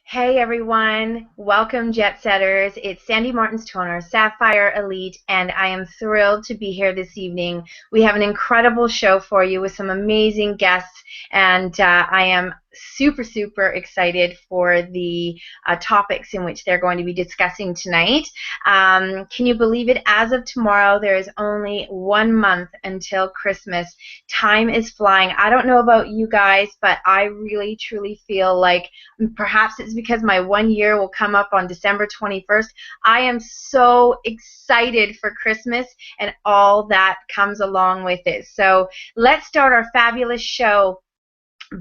Hey everyone, welcome Jet Setters. It's Sandie Martins-Toner, Sapphire Elite, and I am thrilled to be here this evening. We have an incredible show for you with some amazing guests, and I am super excited for the topics in which they're going to be discussing tonight. Can you believe it? As of tomorrow, there is only 1 month until Christmas. Time is flying. I don't know about you guys, but I really truly feel like perhaps it's because my 1 year will come up on December 21st. I am so excited for Christmas and all that comes along with it. So let's start our fabulous show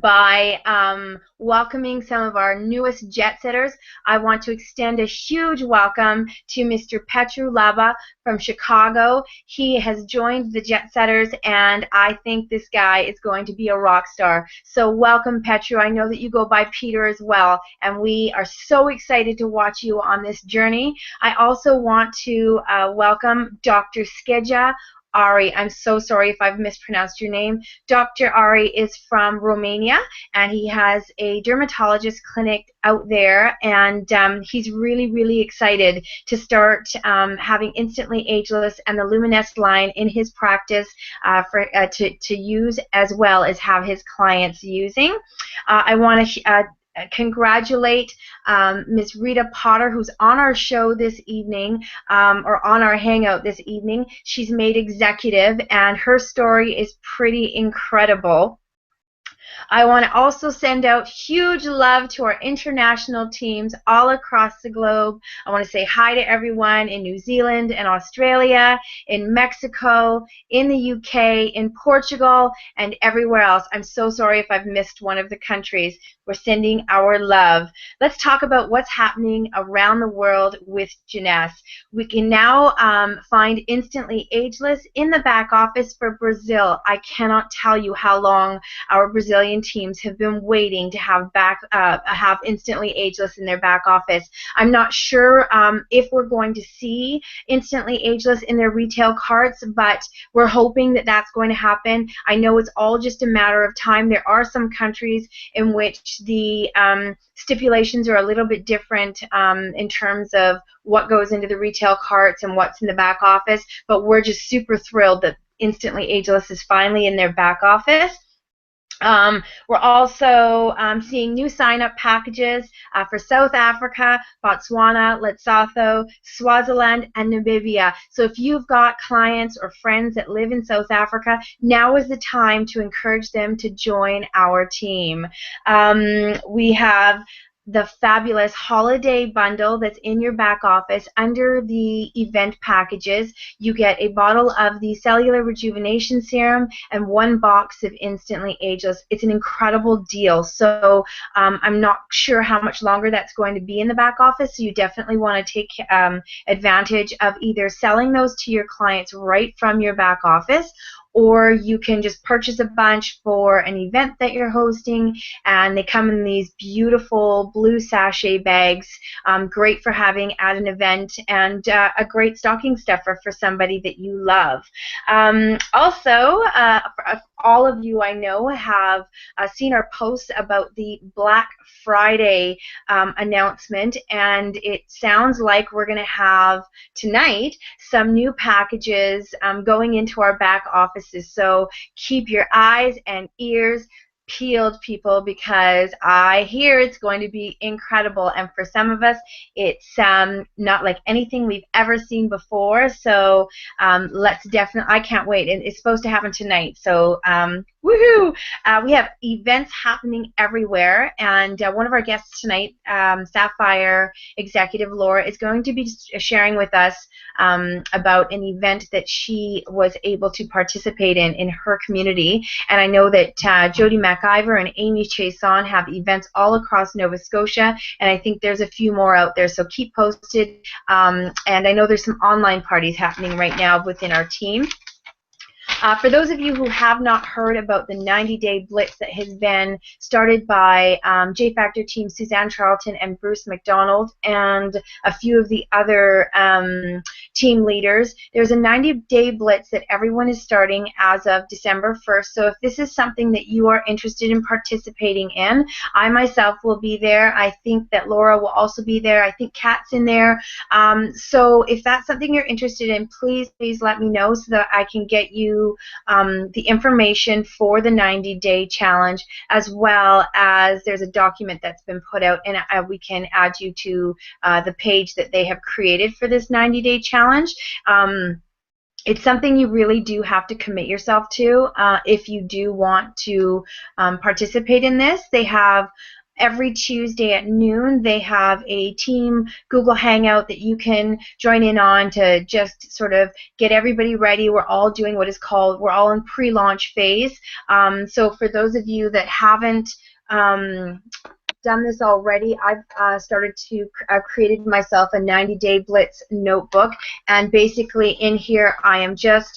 by welcoming some of our newest jet setters. I want to extend a huge welcome to Mr. Petru Laba from Chicago. He has joined the jet setters, and I think this guy is going to be a rock star. So welcome, Petru. I know that you go by Peter as well, and we are so excited to watch you on this journey. I also want to welcome Dr. Skeja Ari. I'm so sorry if I've mispronounced your name. Dr. Ari is from Romania, and he has a dermatologist clinic out there, and he's really excited to start having Instantly Ageless and the Luminesce line in his practice to use, as well as have his clients using. I want to congratulate Ms. Rita Potter, who's on our show this evening, or on our hangout this evening. She's made executive, and her story is pretty incredible. I want to also send out huge love to our international teams all across the globe. I want to say hi to everyone in New Zealand and Australia, in Mexico, in the UK, in Portugal, and everywhere else. I'm so sorry if I've missed one of the countries. We're sending our love. Let's talk about what's happening around the world with Jeunesse. We can now find Instantly Ageless in the back office for Brazil. I cannot tell you how long our Brazilian teams have been waiting to have Instantly Ageless in their back office. I'm not sure if we're going to see Instantly Ageless in their retail carts, but we're hoping that that's going to happen. I know it's all just a matter of time. There are some countries in which the stipulations are a little bit different in terms of what goes into the retail carts and what's in the back office, but we're just super thrilled that Instantly Ageless is finally in their back office. We're also seeing new sign-up packages for South Africa, Botswana, Lesotho, Swaziland, and Namibia. So if you've got clients or friends that live in South Africa, now is the time to encourage them to join our team. We have the fabulous holiday bundle that's in your back office. Under the event packages, you get a bottle of the Cellular Rejuvenation Serum and 1 box of Instantly Ageless. It's an incredible deal. So I'm not sure how much longer that's going to be in the back office, so you definitely want to take advantage of either selling those to your clients right from your back office, or you can just purchase a bunch for an event that you're hosting, and they come in these beautiful blue sachet bags, great for having at an event, and a great stocking stuffer for somebody that you love. Also, all of you I know have seen our posts about the Black Friday announcement, and it sounds like we're going to have tonight some new packages going into our back offices. So keep your eyes and ears peeled, people, because I hear it's going to be incredible, and for some of us it's not like anything we've ever seen before. So let's definitely, I can't wait, and it's supposed to happen tonight, so woohoo! We have events happening everywhere, and one of our guests tonight, Sapphire Executive Laura, is going to be sharing with us about an event that she was able to participate in her community. And I know that Jody McIver and Amy Chason have events all across Nova Scotia, and I think there's a few more out there, so keep posted. And I know there's some online parties happening right now within our team. For those of you who have not heard about the 90-day blitz that has been started by J Factor team Suzanne Charlton and Bruce McDonald and a few of the other team leaders, there's a 90-day blitz that everyone is starting as of December 1st. So if this is something that you are interested in participating in, I myself will be there. I think that Laura will also be there. I think Kat's in there. So if that's something you're interested in, please let me know so that I can get you the information for the 90-day challenge, as well as there's a document that's been put out, and we can add you to the page that they have created for this 90-day challenge. It's something you really do have to commit yourself to if you do want to participate in this. They have every Tuesday at noon, they have a team Google Hangout that you can join in on to just sort of get everybody ready. We're all doing what is called, we're all in pre-launch phase. So for those of you that haven't done this already, I've started to created myself a 90-day blitz notebook, and basically in here I am just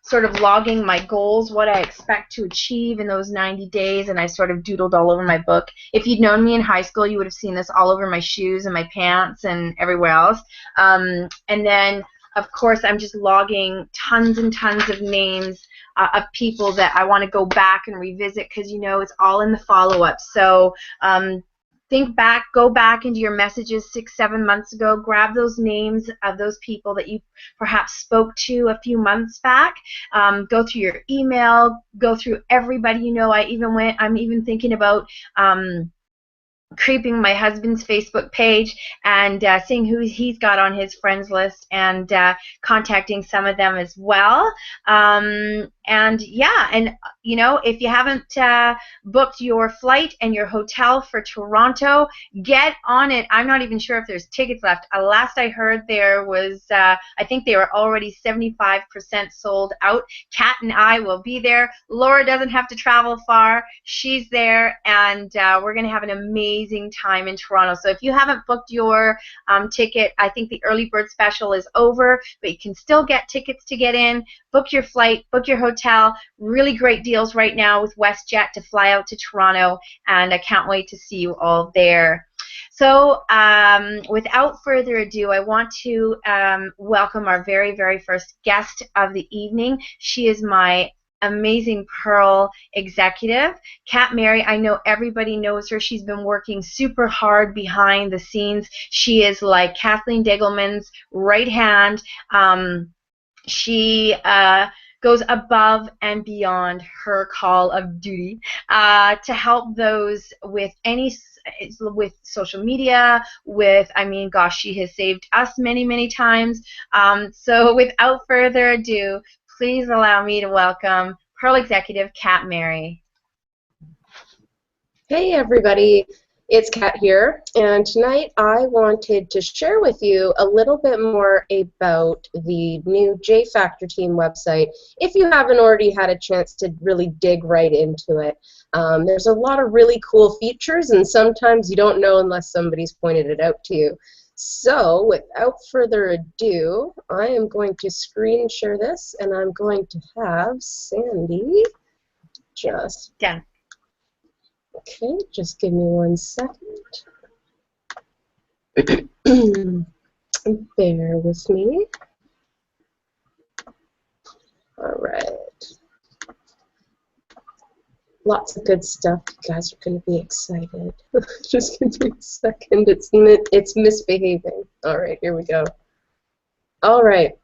sort of logging my goals, what I expect to achieve in those 90 days, and I sort of doodled all over my book. If you'd known me in high school, you would have seen this all over my shoes and my pants and everywhere else. And then, of course, I'm just logging tons and tons of names of people that I want to go back and revisit, because, you know, it's all in the follow-up. So think back, go back into your messages 6-7 months ago, grab those names of those people that you perhaps spoke to a few months back, go through your email, go through everybody you know. I'm even thinking about creeping my husband's Facebook page and seeing who he's got on his friends list, and contacting some of them as well. And yeah, and you know, if you haven't booked your flight and your hotel for Toronto, get on it. I'm not even sure if there's tickets left. Last I heard, there was, I think they were already 75% sold out. Kat and I will be there. Laura doesn't have to travel far. She's there, and we're going to have an amazing time in Toronto. So if you haven't booked your ticket, I think the early bird special is over, but you can still get tickets to get in. Book your flight, book your hotel. Really great deals right now with WestJet to fly out to Toronto, and I can't wait to see you all there. So without further ado, I want to welcome our very, very first guest of the evening. She is my amazing Pearl executive, Kat Mary. I know everybody knows her. She's been working super hard behind the scenes. She is like Kathleen Degelman's right hand. She goes above and beyond her call of duty to help those with social media, I mean, gosh, she has saved us many, many times. So without further ado, please allow me to welcome Pearl executive Kat Mary. Hey everybody, it's Kat here, and tonight I wanted to share with you a little bit more about the new J Factor team website, if you haven't already had a chance to really dig right into it. There's a lot of really cool features, and sometimes you don't know unless somebody's pointed it out to you. So without further ado, I am going to screen share this, and I'm going to have Sandie just... Done. Okay, just give me 1 second. Bear with me. All right. Lots of good stuff. You guys are going to be excited. Just give me a second. It's misbehaving. All right, here we go. All right.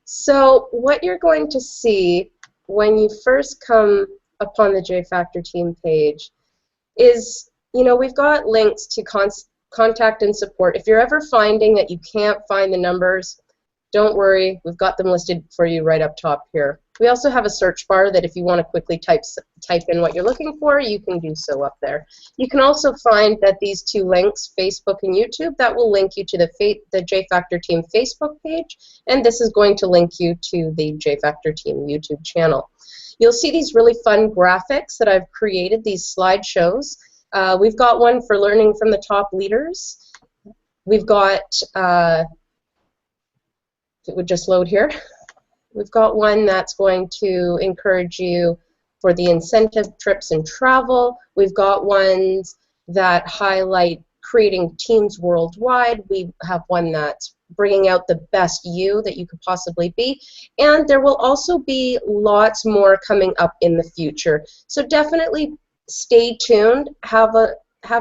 So what you're going to see when you first come upon the J Factor team page is, you know, we've got links to contact and support. If you're ever finding that you can't find the numbers, don't worry, we've got them listed for you right up top here. We also have a search bar that if you want to quickly type in what you're looking for, you can do so up there. You can also find that these two links, Facebook and YouTube, that will link you to the J Factor team Facebook page, and this is going to link you to the J Factor team YouTube channel. You'll see these really fun graphics that I've created, these slideshows. We've got one for learning from the top leaders. We've got, if it would just load here. We've got one that's going to encourage you for the incentive trips and travel. We've got ones that highlight creating teams worldwide. We have one that's bringing out the best you that you could possibly be. And there will also be lots more coming up in the future. So definitely stay tuned. Have a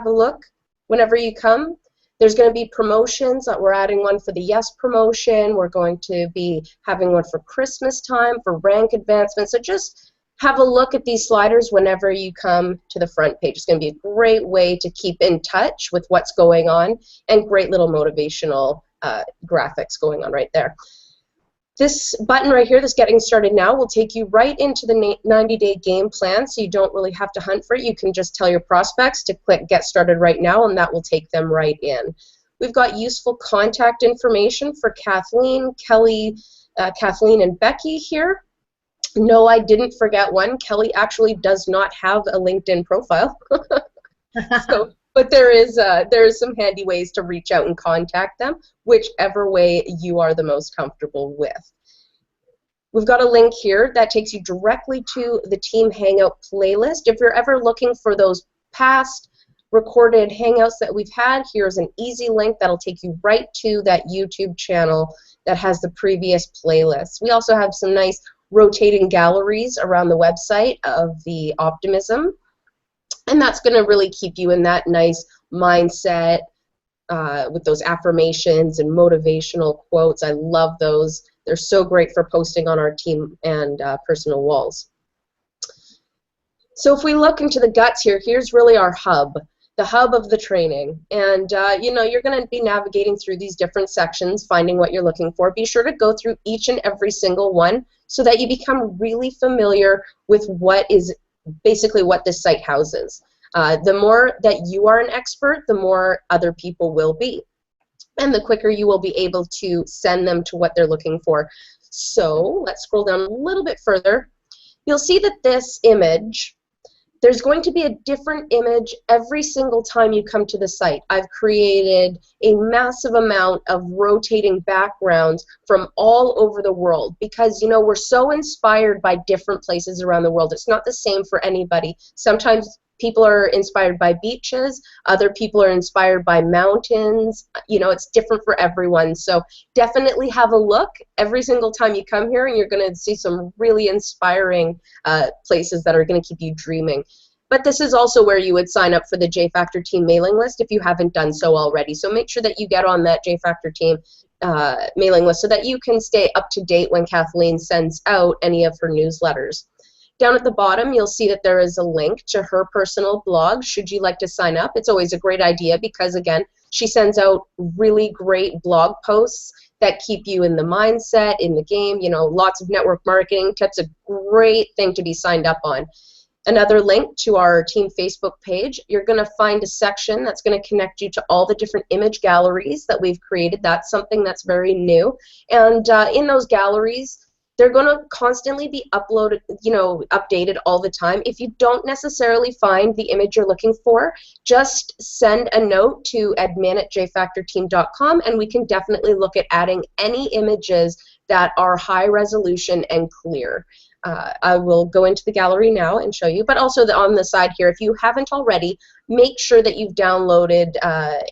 look whenever you come. There's going to be promotions. We're adding one for the Yes promotion. We're going to be having one for Christmas time, for rank advancement. So just have a look at these sliders whenever you come to the front page. It's going to be a great way to keep in touch with what's going on, and great little motivational graphics going on right there. This button right here, this Getting Started Now, will take you right into the 90-day game plan, so you don't really have to hunt for it. You can just tell your prospects to click Get Started Right Now, and that will take them right in. We've got useful contact information for Kathleen, Kelly, Kathleen and Becky here. No, I didn't forget one. Kelly actually does not have a LinkedIn profile. But there is some handy ways to reach out and contact them, whichever way you are the most comfortable with. We've got a link here that takes you directly to the Team Hangout playlist. If you're ever looking for those past recorded Hangouts that we've had, here's an easy link that'll take you right to that YouTube channel that has the previous playlists. We also have some nice rotating galleries around the website of the optimism. And that's going to really keep you in that nice mindset with those affirmations and motivational quotes. I love those. They're so great for posting on our team and personal walls. So if we look into the guts here, here's really our hub, the hub of the training. And you know, you're going to be navigating through these different sections, finding what you're looking for. Be sure to go through each and every single one so that you become really familiar with what is basically what this site houses. The more that you are an expert, the more other people will be. And the quicker you will be able to send them to what they're looking for. So let's scroll down a little bit further. You'll see that this image, there's going to be a different image every single time you come to the site. I've created a massive amount of rotating backgrounds from all over the world because, you know, we're so inspired by different places around the world. It's not the same for anybody. Sometimes people are inspired by beaches, other people are inspired by mountains. You know, it's different for everyone. So definitely have a look every single time you come here, and you're going to see some really inspiring places that are going to keep you dreaming. But this is also where you would sign up for the J Factor team mailing list if you haven't done so already. So make sure that you get on that J Factor team mailing list so that you can stay up to date when Kathleen sends out any of her newsletters. Down at the bottom, you'll see that there is a link to her personal blog, should you like to sign up. It's always a great idea because, again, she sends out really great blog posts that keep you in the mindset, in the game, you know, lots of network marketing tips, a great thing to be signed up on. Another link to our team Facebook page. You're going to find a section that's going to connect you to all the different image galleries that we've created. That's something that's very new. And in those galleries, they're going to constantly be uploaded, you know, updated all the time. If you don't necessarily find the image you're looking for, just send a note to admin@jfactorteam.com, and we can definitely look at adding any images that are high resolution and clear. I will go into the gallery now and show you, but also on the side here, if you haven't already, make sure that you've downloaded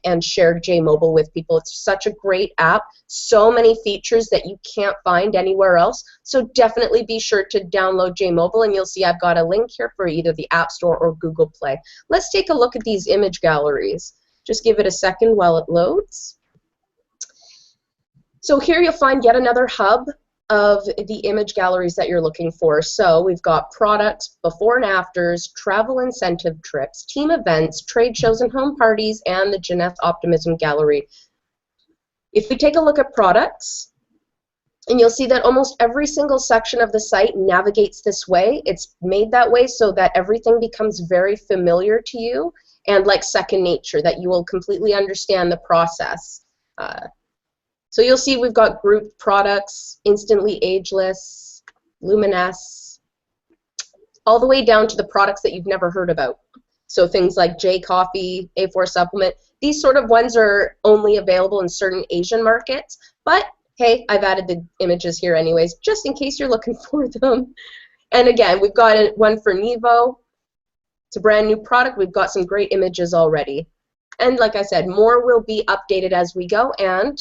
and shared JMobile with people. It's such a great app, so many features that you can't find anywhere else, so definitely be sure to download JMobile, and you'll see I've got a link here for either the App Store or Google Play. Let's take a look at these image galleries. Just give it a second while it loads. So here you'll find yet another hub of the image galleries that you're looking for. So we've got products, before and afters, travel incentive trips, team events, trade shows and home parties, and the Jeunesse Optimism Gallery. If we take a look at products, and you'll see that almost every single section of the site navigates this way. It's made that way so that everything becomes very familiar to you and like second nature, that you will completely understand the process. So you'll see we've got grouped products, Instantly Ageless, Luminous, all the way down to the products that you've never heard about. So things like J Coffee, A4 Supplement, these sort of ones are only available in certain Asian markets, but hey, I've added the images here anyways, just in case you're looking for them. And again, we've got one for Nevo. It's a brand new product. We've got some great images already. And like I said, more will be updated as we go, and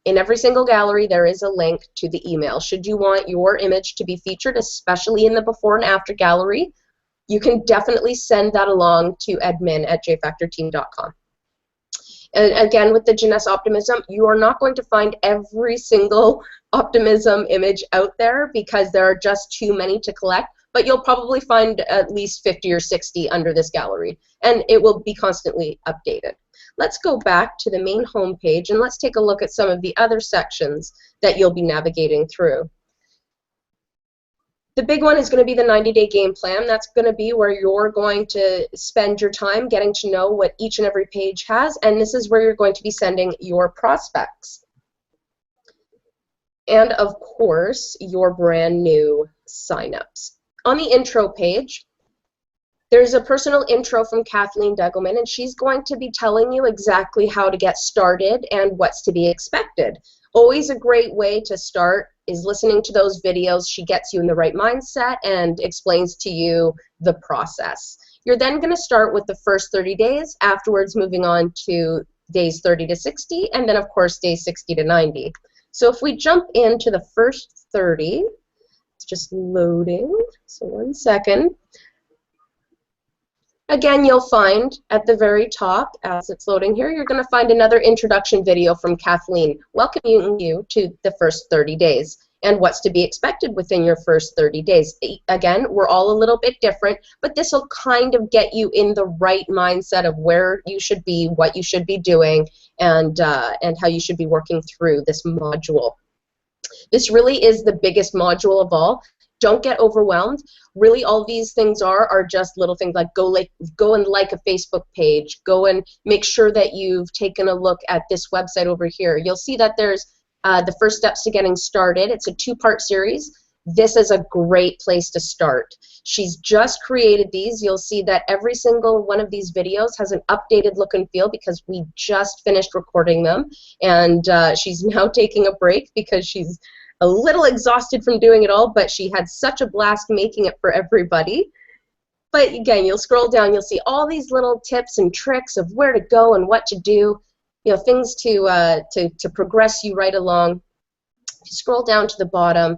in every single gallery there is a link to the email. Should you want your image to be featured, especially in the before and after gallery, you can definitely send that along to admin@jfactorteam.com. And again, with the Jeunesse Optimism, you are not going to find every single Optimism image out there because there are just too many to collect, but you'll probably find at least 50 or 60 under this gallery, and it will be constantly updated. Let's go back to the main home page and let's take a look at some of the other sections that you'll be navigating through. The big one is going to be the 90-day game plan. That's going to be where you're going to spend your time getting to know what each and every page has, and this is where you're going to be sending your prospects. And of course, your brand new signups. On the intro page, there's a personal intro from Kathleen Degelman, and she's going to be telling you exactly how to get started and what's to be expected. Always a great way to start is listening to those videos. She gets you in the right mindset and explains to you the process. You're then going to start with the first 30 days, afterwards moving on to days 30 to 60, and then of course days 60 to 90. So if we jump into the first 30, it's just loading, so 1 second. Again, you'll find at the very top, as it's loading here, you're going to find another introduction video from Kathleen welcoming you to the first 30 days and what's to be expected within your first 30 days. Again, we're all a little bit different, but this will kind of get you in the right mindset of where you should be, what you should be doing, and how you should be working through this module. This really is the biggest module of all. Don't get overwhelmed. Really, all these things are just little things like go and like a Facebook page. Go and make sure that you've taken a look at this website over here. You'll see that there's the first steps to getting started. It's a 2-part series. This is a great place to start. She's just created these. You'll see that every single one of these videos has an updated look and feel because we just finished recording them, and she's now taking a break because she's a little exhausted from doing it all, but she had such a blast making it for everybody. But again, you'll scroll down, you'll see all these little tips and tricks of where to go and what to do, you know, things to progress you right along. If you scroll down to the bottom,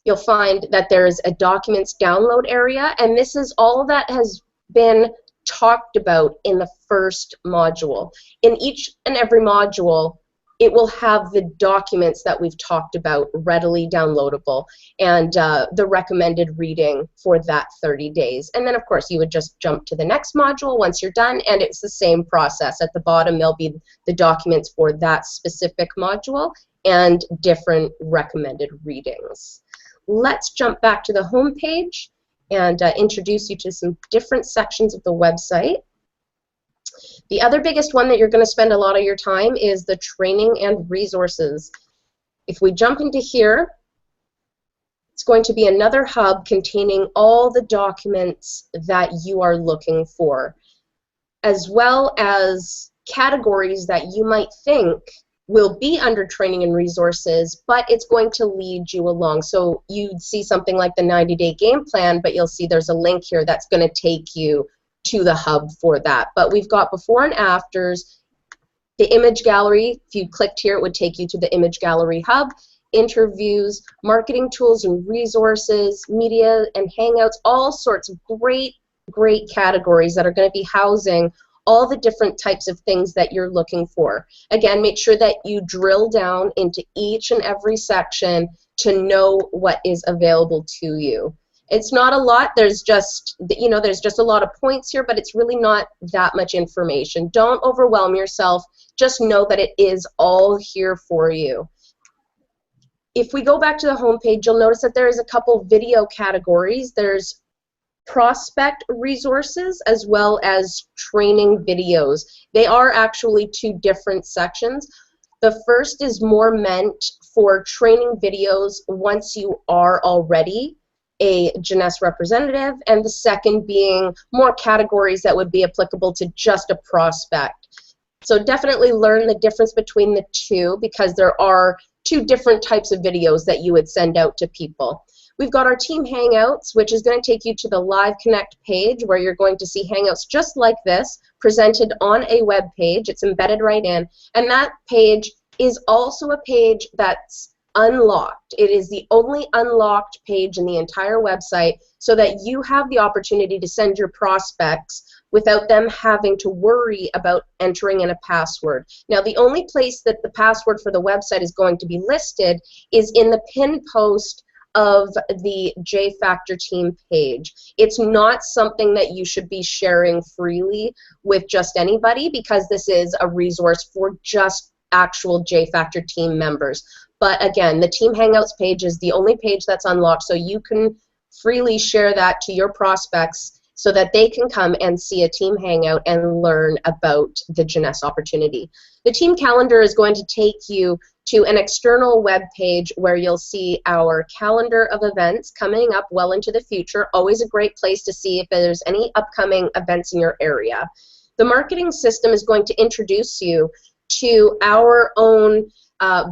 you'll find that there's a documents download area, and this is all that has been talked about in the first module. In each and every module, it will have the documents that we've talked about readily downloadable and the recommended reading for that 30 days. And then, of course, you would just jump to the next module once you're done, and it's the same process. At the bottom, there'll be the documents for that specific module and different recommended readings. Let's jump back to the home page and introduce you to some different sections of the website. The other biggest one that you're going to spend a lot of your time is the training and resources. If we jump into here, it's going to be another hub containing all the documents that you are looking for, as well as categories that you might think will be under training and resources, but it's going to lead you along. So you'd see something like the 90-day game plan, but you'll see there's a link here that's going to take you to the hub for that. But we've got before and afters, the image gallery. If you clicked here, it would take you to the image gallery hub, interviews, marketing tools and resources, media and hangouts, all sorts of great categories that are going to be housing all the different types of things that you're looking for. Again, make sure that you drill down into each and every section to know what is available to you. It's not a lot. There's just, you know, there's just a lot of points here, but it's really not that much information. Don't overwhelm yourself. Just know that it is all here for you. If we go back to the home page, you'll notice that there is a couple video categories. There's prospect resources as well as training videos. They are actually 2 different sections. The first is more meant for training videos once you are already a Jeunesse representative, and the second being more categories that would be applicable to just a prospect. So definitely learn the difference between the two, because there are two different types of videos that you would send out to people. We've got our team hangouts, which is going to take you to the Live Connect page, where you're going to see hangouts just like this presented on a web page. It's embedded right in, and that page is also a page that's unlocked. It is the only unlocked page in the entire website, so that you have the opportunity to send your prospects without them having to worry about entering in a password. Now, the only place that the password for the website is going to be listed is in the pin post of the J Factor team page. It's not something that you should be sharing freely with just anybody, because this is a resource for just actual J Factor team members. But again, the Team Hangouts page is the only page that's unlocked, so you can freely share that to your prospects so that they can come and see a team hangout and learn about the Jeunesse opportunity. The team calendar is going to take you to an external web page where you'll see our calendar of events coming up well into the future. Always a great place to see if there's any upcoming events in your area. The marketing system is going to introduce you to our own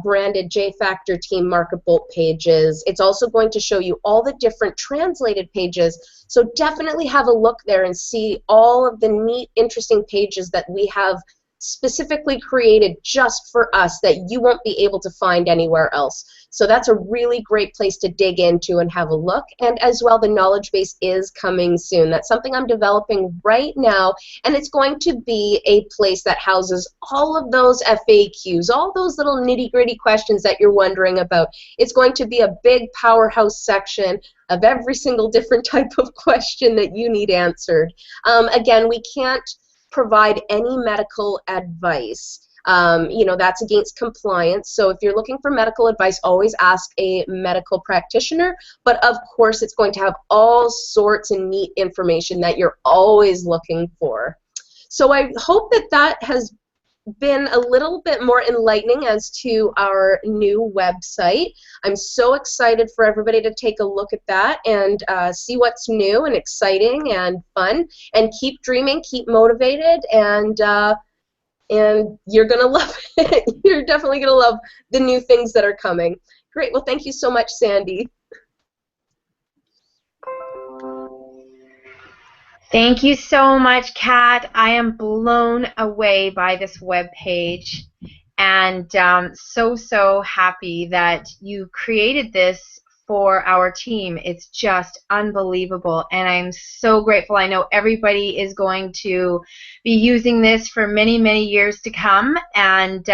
branded J Factor Team Market Bolt pages. It's also going to show you all the different translated pages, so definitely have a look there and see all of the neat, interesting pages that we have specifically created just for us that you won't be able to find anywhere else. So that's a really great place to dig into and have a look. And as well, the knowledge base is coming soon. That's something I'm developing right now, and it's going to be a place that houses all of those FAQs, all those little nitty-gritty questions that you're wondering about. It's going to be a big powerhouse section of every single different type of question that you need answered. Again, we can't provide any medical advice. You know, that's against compliance. So if you're looking for medical advice, always ask a medical practitioner. But of course, it's going to have all sorts of neat information that you're always looking for. So I hope that that has been a little bit more enlightening as to our new website. I'm so excited for everybody to take a look at that and see what's new and exciting and fun. And keep dreaming, keep motivated, and you're gonna love it. You're definitely gonna love the new things that are coming. Great. Well, thank you so much, Sandie. Thank you so much, Kat. I am blown away by this web page, and so happy that you created this for our team. It's just unbelievable, and I'm so grateful. I know everybody is going to be using this for many years to come, and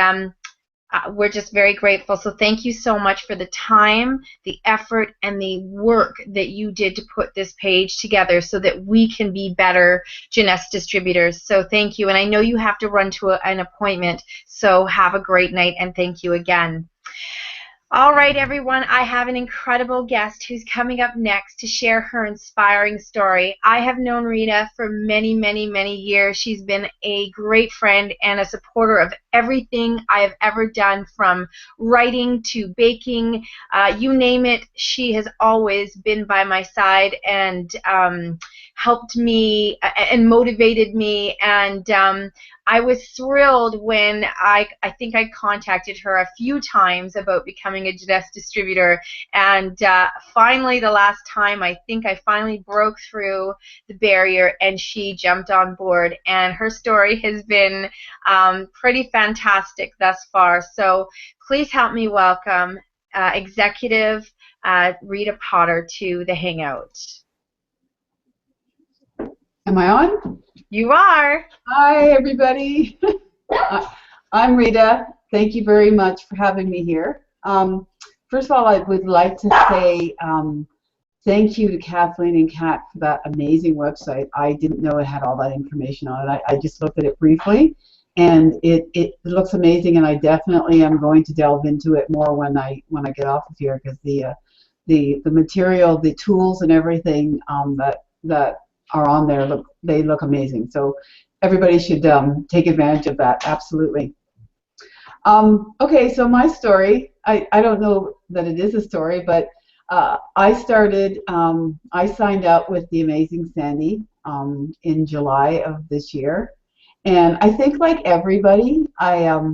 we're just very grateful. So thank you so much for the time, the effort, and the work that you did to put this page together so that we can be better Jeunesse distributors. So thank you. And I know you have to run to an appointment, so have a great night, and thank you again. All right, everyone, I have an incredible guest who's coming up next to share her inspiring story. I have known Rita for many years. She's been a great friend and a supporter of everything I have ever done, from writing to baking, you name it. She has always been by my side and helped me and motivated me, and I was thrilled when I think I contacted her a few times about becoming a Jeunesse distributor, and finally the last time I think I finally broke through the barrier and she jumped on board, and her story has been pretty fantastic thus far. So please help me welcome Executive Rita Potter to the Hangout. Am I on? You are. Hi, everybody. I'm Rita. Thank you very much for having me here. First of all, I would like to say thank you to Kathleen and Kat for that amazing website. I didn't know it had all that information on it. I just looked at it briefly, and it looks amazing, and I definitely am going to delve into it more when I get off of here, because the material, the tools, and everything that are on there look amazing. So everybody should take advantage of that. Absolutely. Okay, so my story, I don't know that it is a story, but I signed up with the amazing Sandie in July of this year, And I think, like everybody, I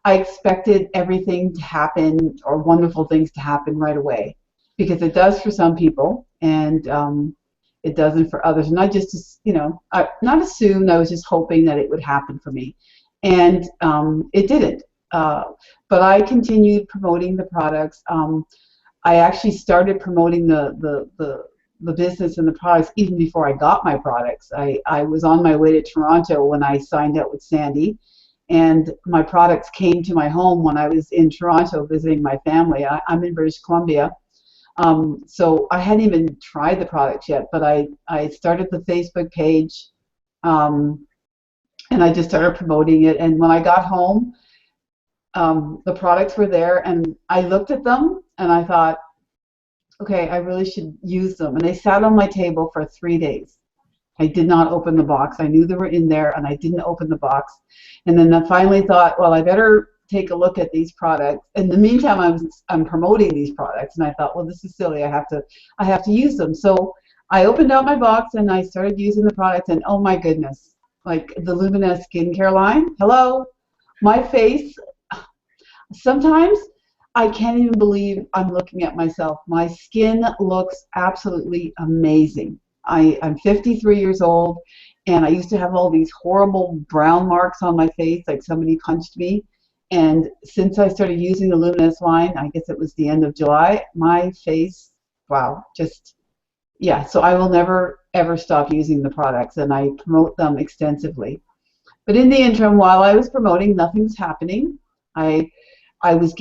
expected everything to happen, or wonderful things to happen right away, because it does for some people, and it doesn't for others. And I just, not assumed. I was just hoping that it would happen for me, and it didn't. Uh, but I continued promoting the products. I actually started promoting the business and the products even before I got my products. I was on my way to Toronto when I signed up with Sandie, and my products came to my home when I was in Toronto visiting my family. I'm in British Columbia, so I hadn't even tried the products yet, but I started the Facebook page, um, and I just started promoting it. And when I got home, the products were there, and I looked at them, and I thought, okay, I really should use them. And they sat on my table for 3 days. I did not open the box. I knew they were in there, and I didn't open the box. And then I finally thought, well, I better take a look at these products. In the meantime, I'm promoting these products, and I thought, well, this is silly. I have to use them. So I opened out my box, and I started using the products, and oh my goodness, like the Luminous skincare line. Hello, my face. Sometimes I can't even believe I'm looking at myself. My skin looks absolutely amazing. I'm 53 years old, and I used to have all these horrible brown marks on my face, like somebody punched me. And since I started using the Luminous line, I guess it was the end of July, my face, wow, just, yeah. So I will never, ever stop using the products, and I promote them extensively. But in the interim, while I was promoting, nothing's happening. I I was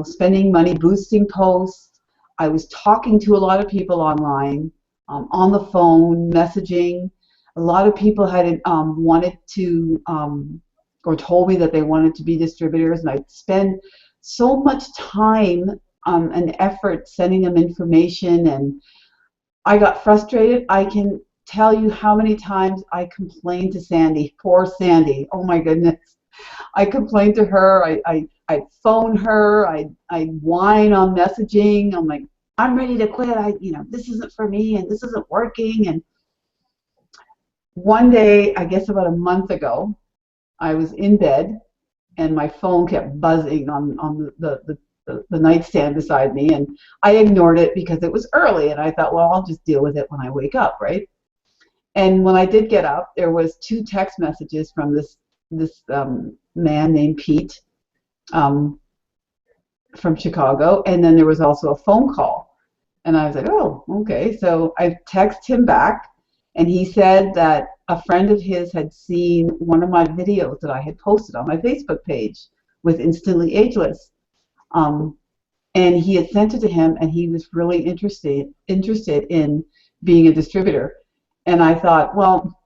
spending money boosting posts. I was talking to a lot of people online, on the phone, messaging. A lot of people had wanted to, or told me that they wanted to be distributors, and I'd spend so much time and effort sending them information, and I got frustrated. I can tell you how many times I complained to Sandie. Poor Sandie. Oh my goodness. I complained to her. I'd phone her. I'd whine on messaging. I'm like, I'm ready to quit. This isn't for me, and this isn't working. And one day, I guess about a month ago, I was in bed, and my phone kept buzzing on the nightstand beside me, and I ignored it because it was early, and I thought, well, I'll just deal with it when I wake up, right? And when I did get up, there was 2 text messages from this man named Pete, from Chicago, and then there was also a phone call. And I was like, oh, okay. So I texted him back, and he said that a friend of his had seen one of my videos that I had posted on my Facebook page with Instantly Ageless. And he had sent it to him, and he was really interested in being a distributor. And I thought, well,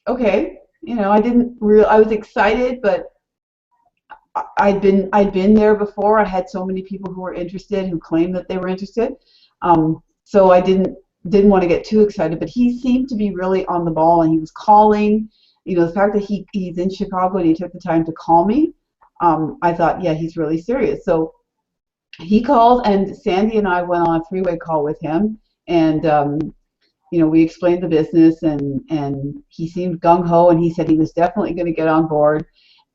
okay, I was excited, but I'd been there before. I had so many people who were interested, who claimed that they were interested. So I didn't want to get too excited, but he seemed to be really on the ball, and he was calling. The fact that he's in Chicago and he took the time to call me, I thought, yeah, he's really serious. So he called, and Sandie and I went on a 3-way call with him, and we explained the business, and he seemed gung-ho, and he said he was definitely going to get on board.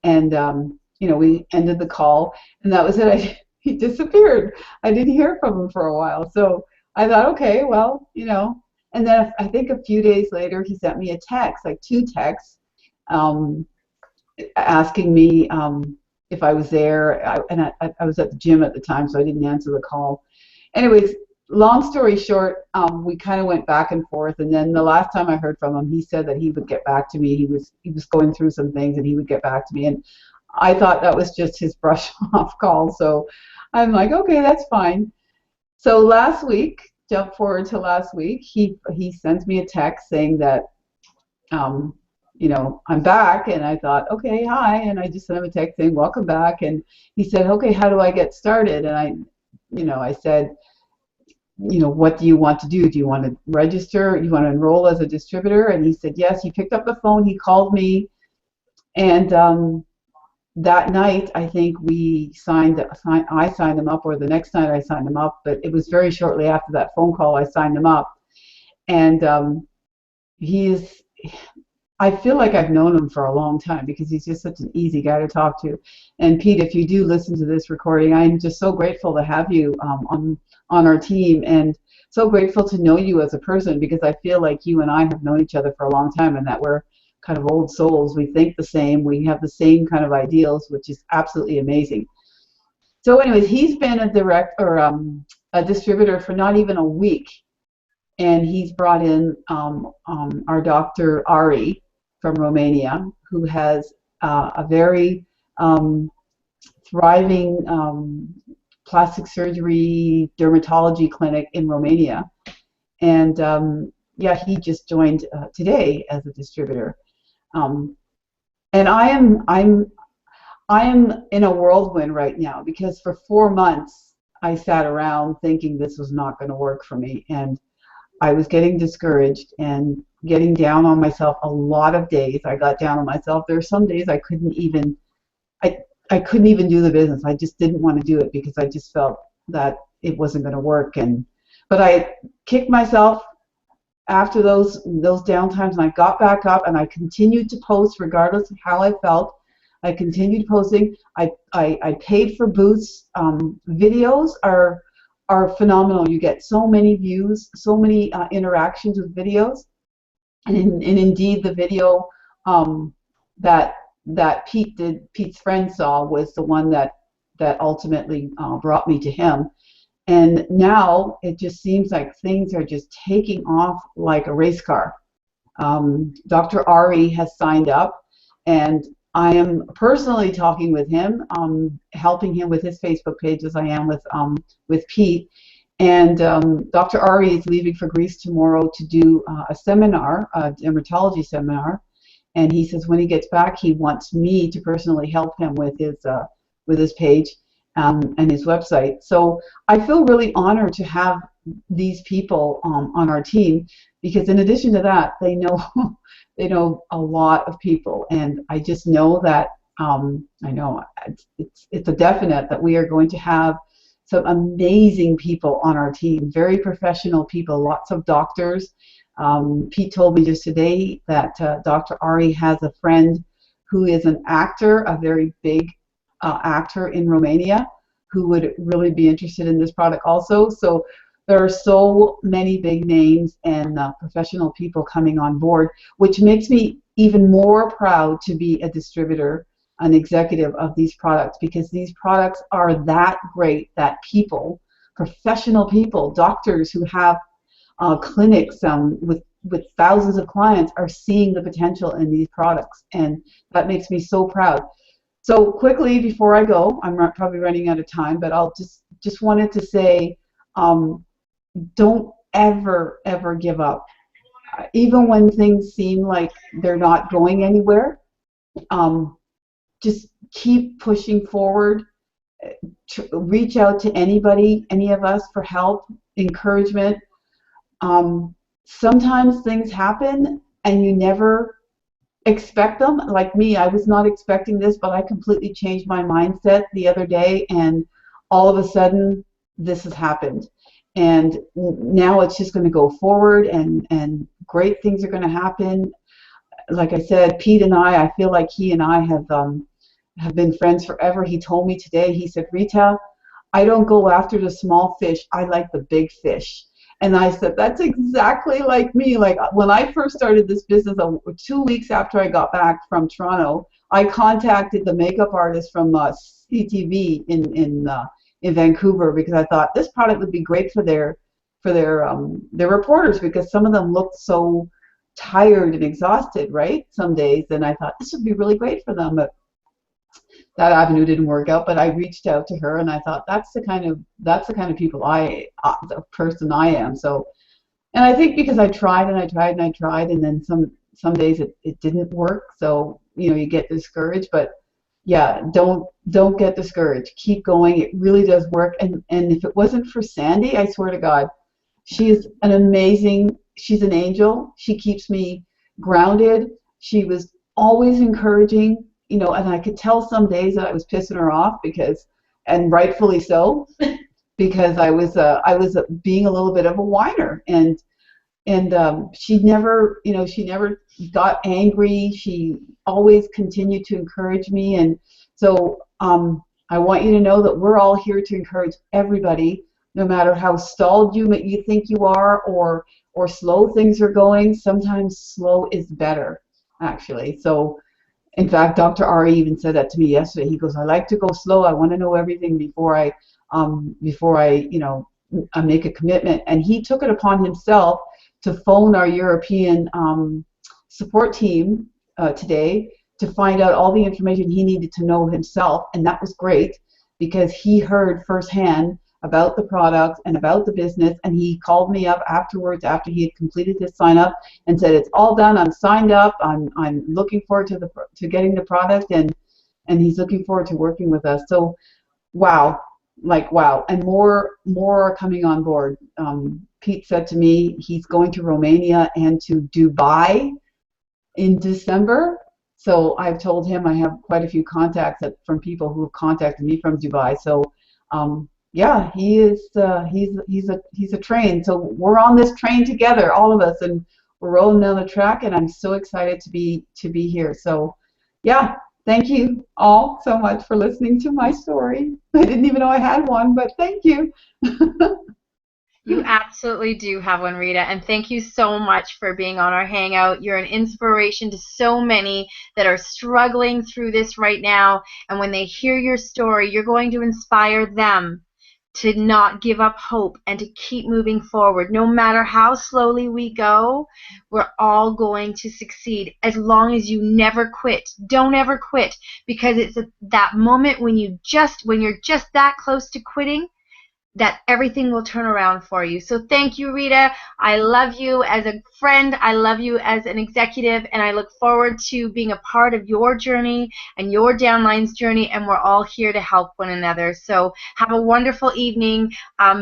And we ended the call, and that was it. He disappeared. I didn't hear from him for a while. So I thought, okay, well, and then I think a few days later, he sent me a text, like 2 texts, asking me if I was there. I was at the gym at the time, so I didn't answer the call. Anyways, long story short, we kind of went back and forth, and then the last time I heard from him, he said that he would get back to me. He was going through some things, and he would get back to me, and I thought that was just his brush off call. So I'm like, okay, that's fine. So last week, jump forward to last week, he sent me a text saying that I'm back, and I thought, okay, hi, and I just sent him a text saying welcome back, and he said, okay, how do I get started? And I said, what do you want to do? Do you want to register? You want to enroll as a distributor? And he said yes. He picked up the phone, he called me, and that night, I think I signed him up, or the next night I signed him up, but it was very shortly after that phone call I signed him up. And I feel like I've known him for a long time because he's just such an easy guy to talk to. And Pete, if you do listen to this recording, I'm just so grateful to have you on our team, and so grateful to know you as a person, because I feel like you and I have known each other for a long time, and that we're kind of old souls. We think the same. We have the same kind of ideals, which is absolutely amazing. So anyways, he's been a distributor for not even a week, and he's brought in our Dr. Ari from Romania, who has a very thriving plastic surgery dermatology clinic in Romania. And yeah, he just joined today as a distributor. And I am in a whirlwind right now, because for 4 months I sat around thinking this was not going to work for me, and I was getting discouraged and getting down on myself a lot of days. I got down on myself. There were some days I couldn't even do the business. I just didn't want to do it because I just felt that it wasn't going to work. But I kicked myself after those downtimes, and I got back up and I continued to post regardless of how I felt. I continued posting. I paid for booths. Videos are phenomenal. You get so many views, so many interactions with videos, and indeed the video that Pete's friend saw was the one that ultimately brought me to him. And now it just seems like things are just taking off like a race car. Dr. Ari has signed up, and I am personally talking with him, helping him with his Facebook page as I am with Pete. And Dr. Ari is leaving for Greece tomorrow to do a seminar, a dermatology seminar. And he says when he gets back, he wants me to personally help him with his page and his website. So I feel really honored to have these people on our team, because in addition to that, they know they know a lot of people, and I just know that I know it's a definite that we are going to have some amazing people on our team, very professional people, lots of doctors. Pete told me just today that Dr. Ari has a friend who is an actor, a very big actor in Romania, who would really be interested in this product also. So there are so many big names and professional people coming on board, which makes me even more proud to be a distributor, an executive of these products, because these products are that great that people, professional people, doctors who have clinics with thousands of clients are seeing the potential in these products, and that makes me so proud. So quickly before I go, I'm probably running out of time, but I'll just wanted to say, don't ever give up, even when things seem like they're not going anywhere. Just keep pushing forward. Reach out to anybody, any of us, for help, encouragement. Sometimes things happen and you never expect them. Like me, I was not expecting this, but I completely changed my mindset the other day, and all of a sudden this has happened. And now it's just going to go forward, and great things are going to happen. Like I said, Pete and I feel like he and I have been friends forever. He told me today, he said, Rita, I don't go after the small fish, I like the big fish. And I said, that's exactly like me. Like when I first started this business, 2 weeks after I got back from Toronto, I contacted the makeup artist from CTV in Vancouver, because I thought this product would be great for their reporters, because some of them looked so tired and exhausted, right? Some days, and I thought this would be really great for them. But that avenue didn't work out. But I reached out to her, and I thought that's the kind of people the person I am. So, and I think because I tried and I tried and I tried, and then some days it didn't work. So you get discouraged, but yeah, don't get discouraged. Keep going. It really does work. And if it wasn't for Sandie, I swear to God, she's an angel. She keeps me grounded. She was always encouraging, and I could tell some days that I was pissing her off, and rightfully so, because I was being a little bit of a whiner. And she never, she never got angry. She always continued to encourage me. And so I want you to know that we're all here to encourage everybody, no matter how stalled you think you are, or slow things are going. Sometimes slow is better, actually. So in fact, Dr. Ari even said that to me yesterday. He goes, I like to go slow. I want to know everything before I make a commitment. And he took it upon himself to phone our European support team today to find out all the information he needed to know himself. And that was great, because he heard firsthand about the product and about the business, and he called me up afterwards after he had completed his sign up and said, it's all done, I'm signed up, I'm looking forward to getting the product, and he's looking forward to working with us. So wow, wow. And more are coming on board. Pete said to me he's going to Romania and to Dubai in December. So I've told him I have quite a few contacts from people who have contacted me from Dubai. So yeah, he is. He's a train. So we're on this train together, all of us, and we're rolling down the track. And I'm so excited to be here. So yeah, thank you all so much for listening to my story. I didn't even know I had one, but thank you. You absolutely do have one, Rita, and thank you so much for being on our Hangout. You're an inspiration to so many that are struggling through this right now, and when they hear your story, you're going to inspire them to not give up hope and to keep moving forward. No matter how slowly we go, we're all going to succeed as long as you never quit. Don't ever quit, because it's that moment when you're just that close to quitting that everything will turn around for you. So thank you, Rita. I love you as a friend. I love you as an executive, and I look forward to being a part of your journey and your downline's journey, and we're all here to help one another. So have a wonderful evening.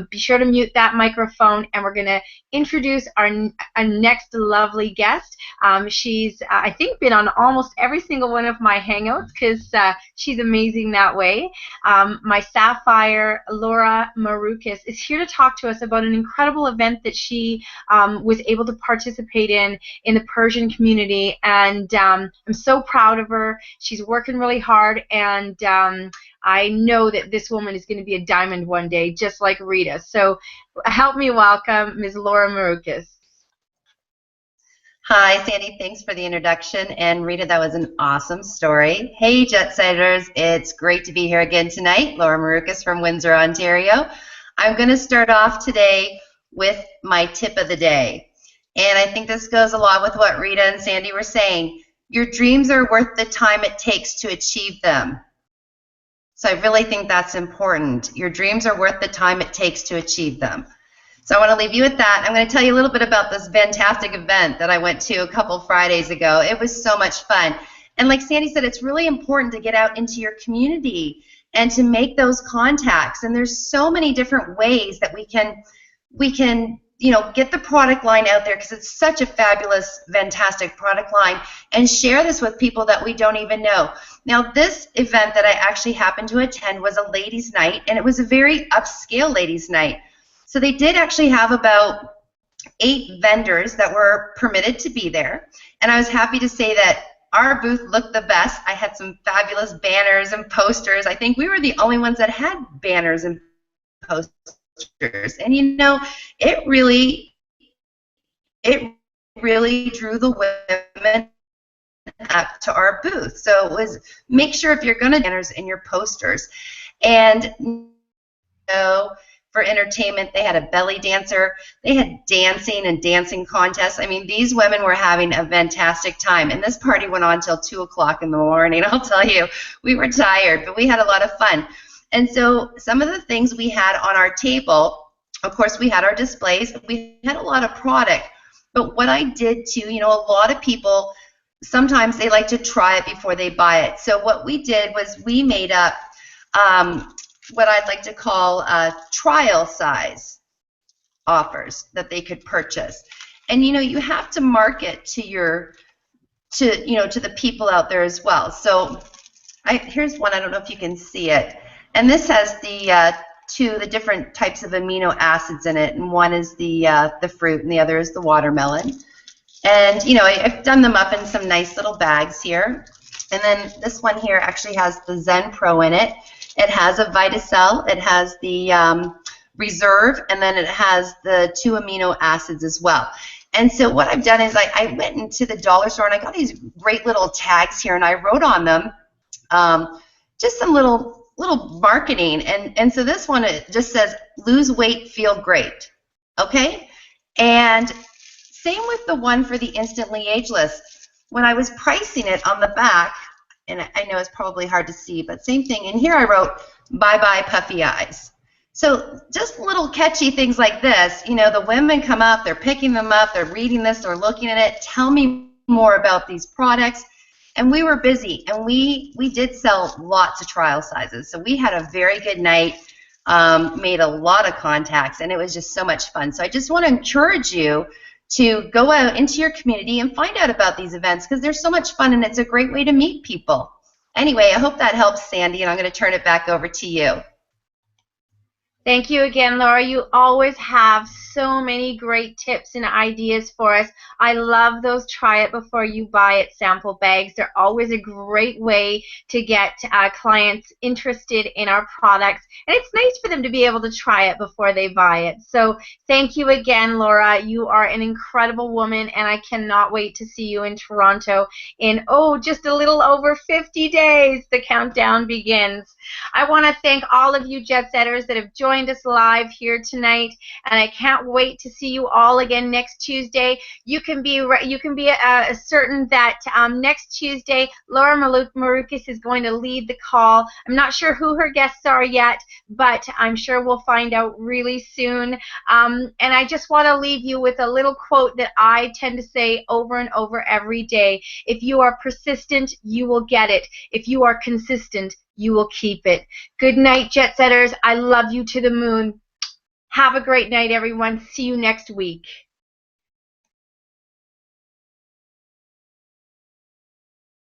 Be sure to mute that microphone, and we're going to introduce our next lovely guest. She's, I think, been on almost every single one of my Hangouts, because she's amazing that way. My Sapphire, Laura Marukis, is here to talk to us about an incredible event that she was able to participate in the Persian community, and I'm so proud of her. She's working really hard, and I know that this woman is going to be a diamond one day, just like Rita. So help me welcome Ms. Laura Marukis. Hi, Sandy. Thanks for the introduction. And Rita, that was an awesome story. Hey, Jet Setters. It's great to be here again tonight. Laura Marukis from Windsor, Ontario. I'm going to start off today with my tip of the day. And I think this goes a lot with what Rita and Sandy were saying. Your dreams are worth the time it takes to achieve them. So I really think that's important. Your dreams are worth the time it takes to achieve them. So I want to leave you with that. I'm going to tell you a little bit about this fantastic event that I went to a couple Fridays ago. It was so much fun. And like Sandy said, it's really important to get out into your community and to make those contacts. And there's so many different ways that we can get the product line out there, because it's such a fabulous, fantastic product line, and share this with people that we don't even know. Now, this event that I actually happened to attend was a ladies' night, and it was a very upscale ladies' night. So they did actually have about 8 vendors that were permitted to be there, and I was happy to say that our booth looked the best. I had some fabulous banners and posters. I think we were the only ones that had banners and posters, and it really drew the women up to our booth. So it was, make sure if you're going to banners in your posters. And for entertainment, they had a belly dancer, they had dancing and dancing contests. I mean, these women were having a fantastic time, and this party went on till 2 o'clock in the morning. I'll tell you, we were tired, but we had a lot of fun. And so some of the things we had on our table, of course, we had our displays, we had a lot of product, but what I did too, a lot of people, sometimes they like to try it before they buy it. So what we did was we made up what I'd like to call trial size offers that they could purchase. And you have to market to the people out there as well. So here's one, I don't know if you can see it. And this has the to the different types of amino acids in it, and one is the fruit, and the other is the watermelon. And I've done them up in some nice little bags here. And then this one here actually has the Zen Pro in it. It has a Vitacell, it has the Reserve, and then it has the 2 amino acids as well. And so what I've done is I went into the dollar store and I got these great little tags here, and I wrote on them just some little marketing. And so this one, it just says, lose weight, feel great. Okay? And same with the one for the Instantly Ageless. When I was pricing it on the back, and I know it's probably hard to see, but same thing. And here I wrote, bye-bye puffy eyes. So just little catchy things like this. The women come up, they're picking them up, they're reading this, they're looking at it. Tell me more about these products. And we were busy, and we did sell lots of trial sizes. So we had a very good night, made a lot of contacts, and it was just so much fun. So I just want to encourage you to go out into your community and find out about these events, because they're so much fun, and it's a great way to meet people. Anyway, I hope that helps, Sandy, and I'm going to turn it back over to you. Thank you again, Laura. You always have so many great tips and ideas for us. I love those try it before you buy it sample bags. They're always a great way to get clients interested in our products. And it's nice for them to be able to try it before they buy it. So thank you again, Laura. You are an incredible woman, and I cannot wait to see you in Toronto in, just a little over 50 days. The countdown begins. I want to thank all of you Jet Setters that have joined us live here tonight, and I can't wait to see you all again next Tuesday. You can be certain that next Tuesday Laura Maroukas is going to lead the call. I'm not sure who her guests are yet, but I'm sure we'll find out really soon. And I just want to leave you with a little quote that I tend to say over and over every day. If you are persistent, you will get it. If you are consistent, you will keep it. Good night, Jet Setters. I love you to the moon. Have a great night, everyone. See you next week.